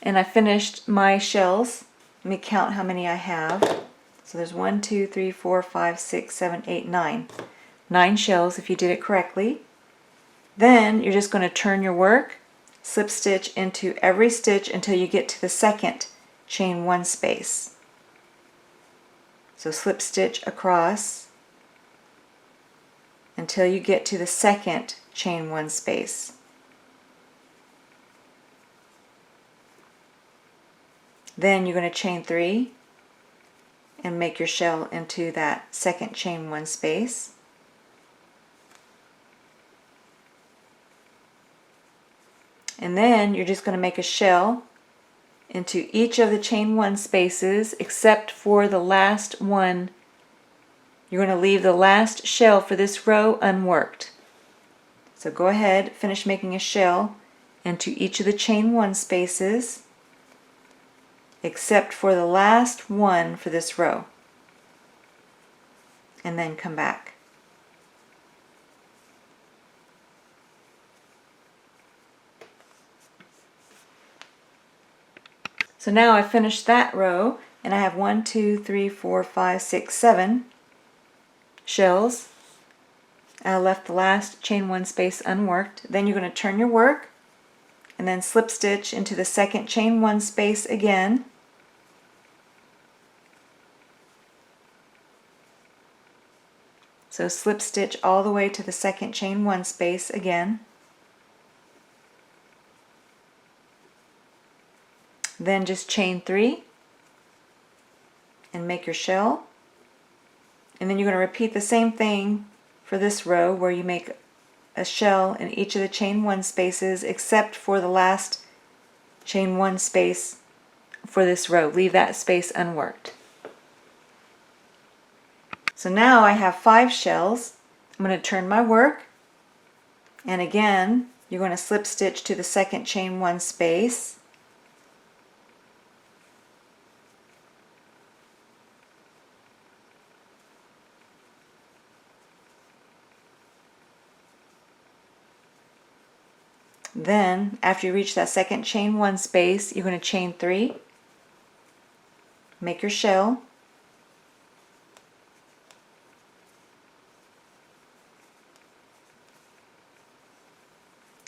And I finished my shells. Let me count how many I have. So there's 1, 2, 3, 4, 5, 6, 7, 8, 9. 9 shells if you did it correctly. Then you're just going to turn your work, slip stitch into every stitch until you get to the second chain 1 space. So slip stitch across until you get to the second chain 1 space. Then you're going to chain 3, and make your shell into that second chain one space. And then you're just going to make a shell into each of the chain one spaces except for the last one. You're going to leave the last shell for this row unworked. So go ahead, finish making a shell into each of the chain one spaces except for the last one for this row. And then come back. So now I finished that row, and I have 1, 2, 3, 4, 5, 6, 7 shells. I left the last chain one space unworked. Then you're going to turn your work and then slip stitch into the second chain one space again. So slip stitch all the way to the second chain one space again. Then just chain 3 and make your shell. And then you're going to repeat the same thing for this row where you make a shell in each of the chain one spaces except for the last chain one space for this row. Leave that space unworked. So now I have 5 shells. I'm going to turn my work, and again you're going to slip stitch to the second chain one space. Then, after you reach that second chain one space, you're going to chain 3, make your shell,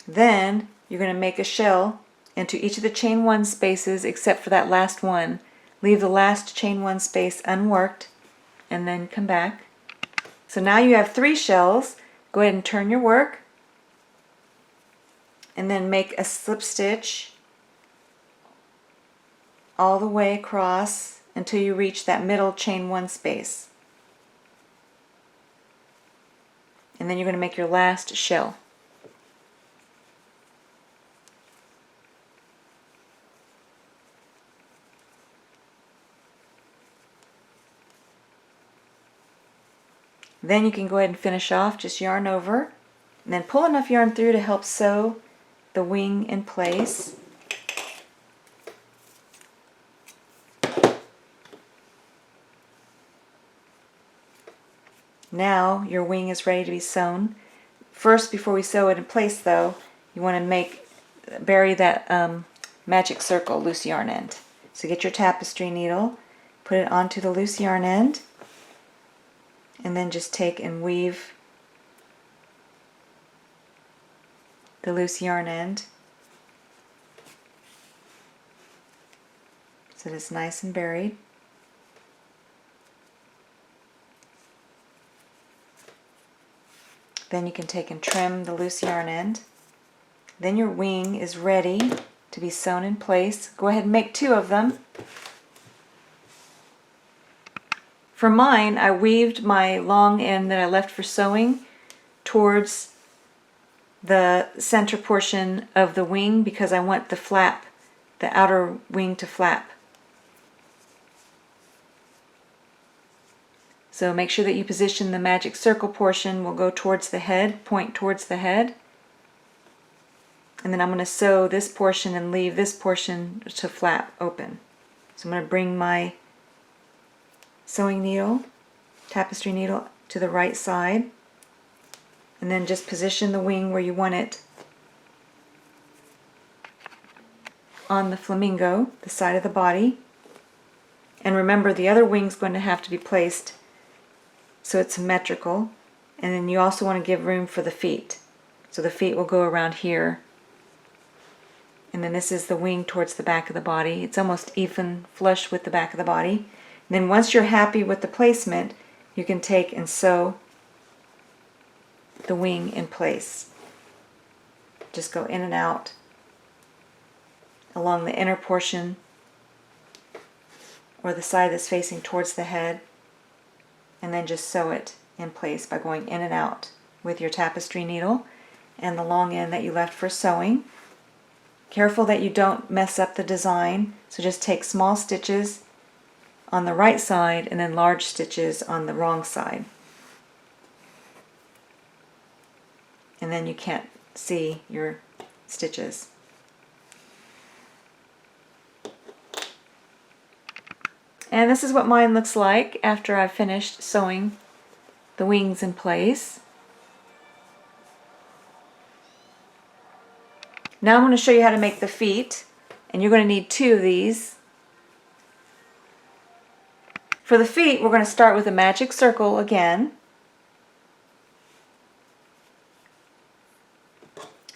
then you're going to make a shell into each of the chain one spaces except for that last one. Leave the last chain one space unworked, and then come back. So now you have 3 shells. Go ahead and turn your work, and then make a slip stitch all the way across until you reach that middle chain one space. And then you're going to make your last shell. Then you can go ahead and finish off, just yarn over, and then pull enough yarn through to help sew the wing in place. Now your wing is ready to be sewn. First, before we sew it in place though, you want to bury that magic circle loose yarn end. So get your tapestry needle, put it onto the loose yarn end, and then just take and weave the loose yarn end so that it's nice and buried. Then you can take and trim the loose yarn end. Then your wing is ready to be sewn in place. Go ahead and make 2 of them. For mine, I weaved my long end that I left for sewing towards the center portion of the wing because I want the flap, the outer wing to flap. So make sure that you position the magic circle portion will go towards the head, point towards the head. And then I'm going to sew this portion and leave this portion to flap open. So I'm going to bring my sewing needle, tapestry needle, to the right side, and then just position the wing where you want it on the flamingo, the side of the body. And remember, the other wing's going to have to be placed so it's symmetrical, and then you also want to give room for the feet. So the feet will go around here, and then this is the wing towards the back of the body. It's almost even flush with the back of the body. And then once you're happy with the placement, you can take and sew the wing in place. Just go in and out along the inner portion or the side that's facing towards the head, and then just sew it in place by going in and out with your tapestry needle and the long end that you left for sewing. Careful that you don't mess up the design, so just take small stitches on the right side and then large stitches on the wrong side. And then you can't see your stitches. And this is what mine looks like after I've finished sewing the wings in place. Now I'm going to show you how to make the feet, and you're going to need 2 of these. For the feet, we're going to start with a magic circle again.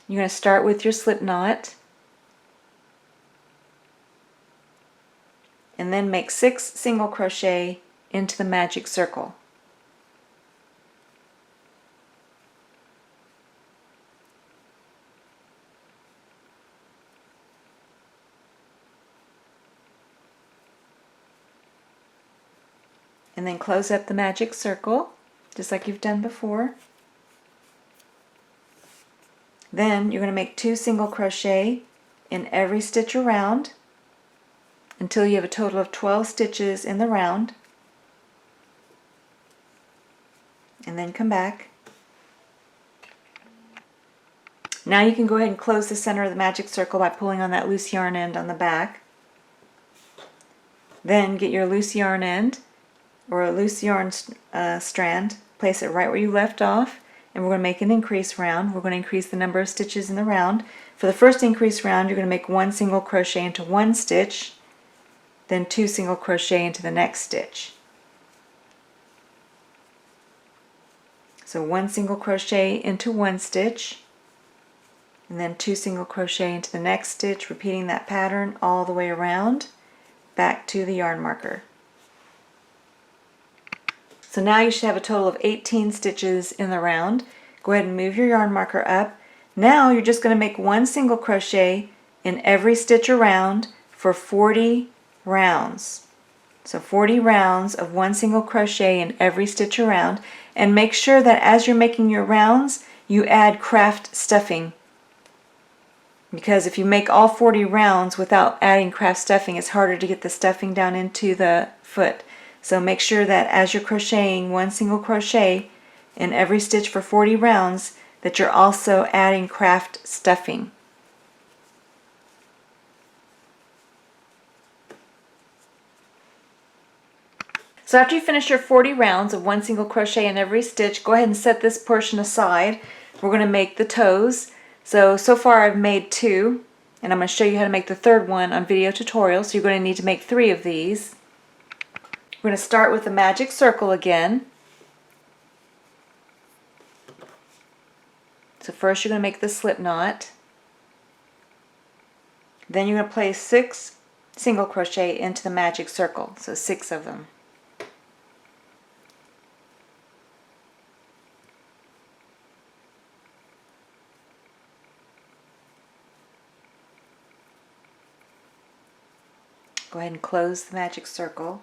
You're going to start with your slip knot, and then make 6 single crochet into the magic circle. And then close up the magic circle, just like you've done before. Then you're going to make 2 single crochet in every stitch around until you have a total of 12 stitches in the round. And then come back. Now you can go ahead and close the center of the magic circle by pulling on that loose yarn end on the back. Then get your loose yarn end or a loose yarn strand, place it right where you left off, and we're going to make an increase round. We're going to increase the number of stitches in the round. For the first increase round, you're going to make 1 single crochet into 1 stitch, then 2 single crochet into the next stitch. So 1 single crochet into 1 stitch, and then 2 single crochet into the next stitch, repeating that pattern all the way around back to the yarn marker. So now you should have a total of 18 stitches in the round. Go ahead and move your yarn marker up. Now you're just going to make 1 single crochet in every stitch around for 40 rounds. So 40 rounds of 1 single crochet in every stitch around, and make sure that as you're making your rounds you add craft stuffing, because if you make all 40 rounds without adding craft stuffing, it's harder to get the stuffing down into the foot. So make sure that as you're crocheting 1 single crochet in every stitch for 40 rounds that you're also adding craft stuffing. So after you finish your 40 rounds of 1 single crochet in every stitch, go ahead and set this portion aside. We're going to make the toes. So far I've made 2, and I'm going to show you how to make the third one on video tutorial, so you're going to need to make 3 of these. We're going to start with the magic circle again. So first you're going to make the slip knot. Then you're going to place 6 single crochet into the magic circle, so 6 of them. Go ahead and close the magic circle.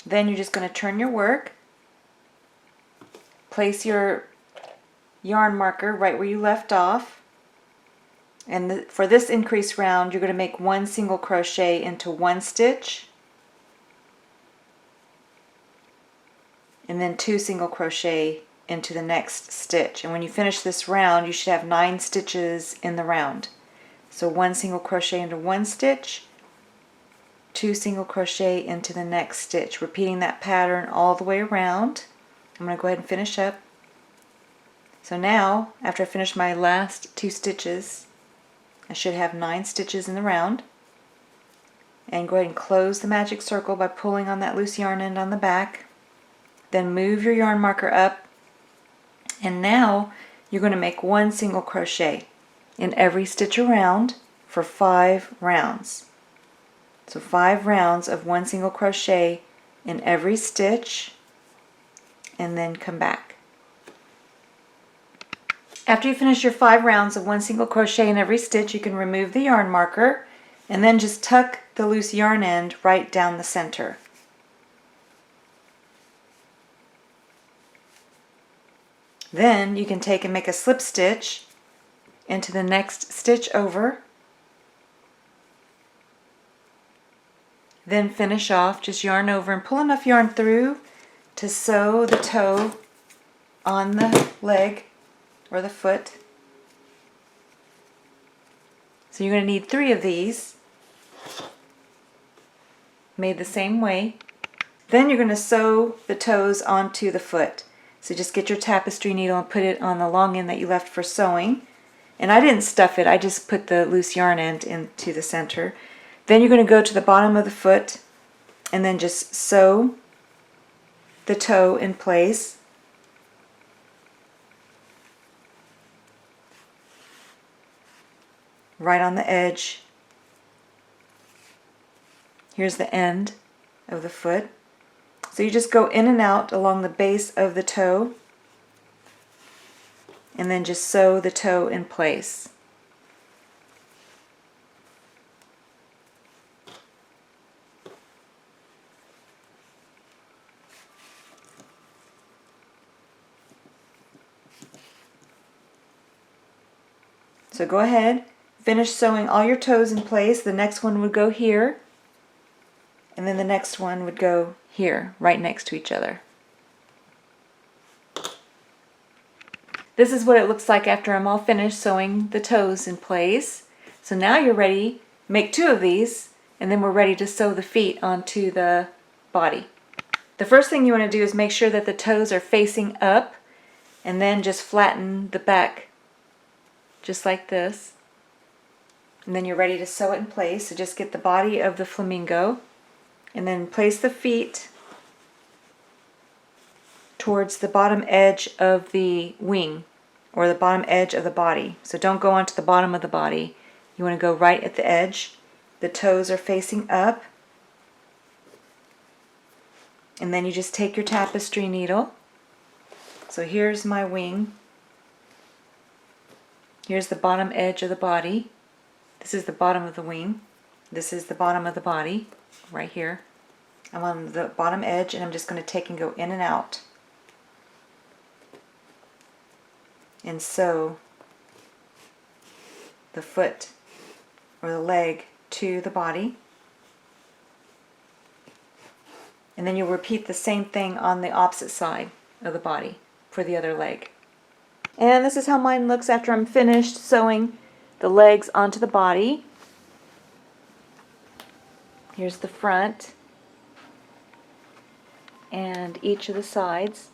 Then you're just going to turn your work, place your yarn marker right where you left off, and for this increase round you're going to make 1 single crochet into 1 stitch, and then 2 single crochet into the next stitch. And when you finish this round you should have 9 stitches in the round. So 1 single crochet into 1 stitch, 2 single crochet into the next stitch, repeating that pattern all the way around. I'm going to go ahead and finish up. So now, after I finish my last 2 stitches, I should have 9 stitches in the round. And go ahead and close the magic circle by pulling on that loose yarn end on the back. Then move your yarn marker up, and now you're going to make 1 single crochet in every stitch around for 5 rounds. So 5 rounds of 1 single crochet in every stitch, and then come back. After you finish your 5 rounds of 1 single crochet in every stitch, you can remove the yarn marker And then just tuck the loose yarn end right down the center. Then you can take and make a slip stitch into the next stitch over. Then finish off, just yarn over and pull enough yarn through to sew the toe on the leg or the foot. So you're going to need 3 of these, made the same way. Then you're going to sew the toes onto the foot. So just get your tapestry needle and put it on the long end that you left for sewing. And I didn't stuff it, I just put the loose yarn end into the center. Then you're going to go to the bottom of the foot and then just sew the toe in place. Right on the edge. Here's the end of the foot. So you just go in and out along the base of the toe and then just sew the toe in place. So go ahead, finish sewing all your toes in place. The next one would go here, and then the next one would go here, right next to each other. This is what it looks like after I'm all finished sewing the toes in place. So now you're ready, make 2 of these, and then we're ready to sew the feet onto the body. The first thing you want to do is make sure that the toes are facing up, and then just flatten the back just like this. And then you're ready to sew it in place. So just get the body of the flamingo and then place the feet towards the bottom edge of the wing or the bottom edge of the body. So don't go onto the bottom of the body. You want to go right at the edge. The toes are facing up. And then you just take your tapestry needle. So here's my wing. Here's the bottom edge of the body. This is the bottom of the wing. This is the bottom of the body, right here. I'm on the bottom edge and I'm just going to take and go in and out and sew the foot or the leg to the body. And then you'll repeat the same thing on the opposite side of the body for the other leg. And this is how mine looks after I'm finished sewing the legs onto the body. Here's the front and each of the sides.